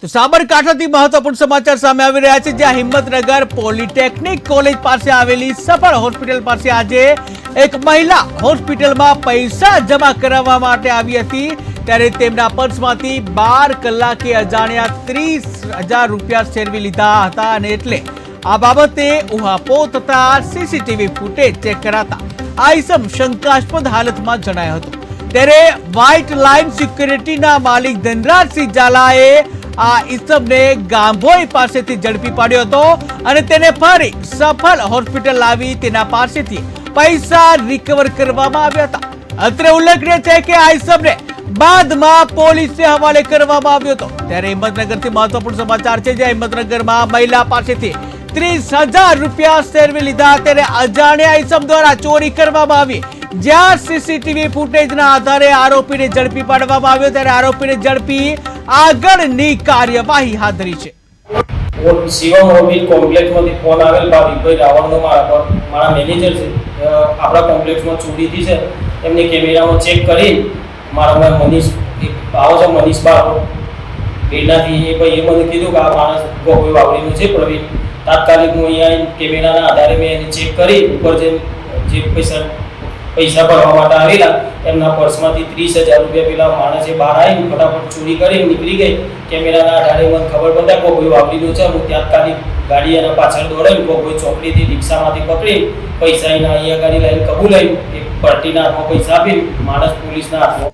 તો સાબરકાંઠાથી મહત્વપૂર્ણ સમાચાર સામે આવી રહ્યા છે, જ્યાં હિંમતનગર પોલિટેકનિક કોલેજ પાસે આવેલી સફળ હોસ્પિટલ પાસે આજે એક મહિલા હોસ્પિટલમાં પૈસા જમા કરાવવા માટે આવી હતી, ત્યારે તેમના પર્સમાંથી 12 કલાકે અજાણ્યા 30,000 રૂપિયા સેરવી લીધા હતા અને એટલે આ બાબતે ઉહાપોહ થતા સીસીટીવી ફૂટેજ ચેક કરાતા આ ઇસમ શંકાસ્પદ હાલતમાં જણાયો હતો। ત્યારે વ્હાઇટ લાઇન સિક્યુરિટીના માલિક ધનરાજસિંહ ઝાલાએ આ ઇસમને ગાંભોઈ પાસેથી ઝડપી પાડ્યો હતો અને તેને ફરી સફળ હોસ્પિટલ લાવી તેના પાસેથી પૈસા રિકવર કરવામાં આવ્યા હતા। અત્રે ઉલ્લેખનીય છે કે આ ઇસમને બાદમાં પોલીસને હવાલે કરવામાં આવ્યો હતો। ત્યારે હિંમતનગરથી મહત્વપૂર્ણ સમાચાર છે, જ્યાં હિંમતનગરમાં મહિલા પાસેથી 30,000 રૂપિયા સેરવી લીધા, ત્યારે અજાણ્યા ઇસમ દ્વારા ચોરી કરવામાં આવી, જ્યાં સીસીટીવી ફૂટેજના આધારે આરોપીને ઝડપી પાડવામાં આવ્યો। ત્યારે આરોપીને ઝડપી આગળની કાર્યવાહી હાથ ધરી છે। શિવમ ઓર્બિટ કોમ્પ્લેક્સમાંથી ફોન આવેલ ભાવિકભાઈ રાવણનો મારા મેનેજર છે, આપણા કોમ્પ્લેક્સમાં ચોરી થઈ છે, એમને કેમેરામાં ચેક કરી મારા મનીષ આવો છે, મનીષ બાબો એનાથી એ ભાઈ એ મને કીધું કે આ માણસ ગોગોઈ વાવડીનું છે પ્રવીણ। તાત્કાલિક હું અહીંયા કેમેરાના આધારે મેં એને ચેક કરી ઉપર જે પૈસા ભરવા માટે આવેલા એમના પર્સમાંથી 30,000 રૂપિયા પેલા માણસે બહાર આવીને ફટાફટ ચોરી કરી નીકળી ગઈ। કેમેરાના આધારે મને ખબર પડતા કોઈ વાપરીનું છે, હું તાત્કાલિક ગાડી એના પાછળ દોડાવી કોઈ ચોકડીથી રિક્ષામાંથી પકડી પૈસા એના અહીંયા ગાડી લઈને કબૂલાઈ એક પાર્ટીના હાથમાં પૈસા આપી માણસ પોલીસના હાથમાં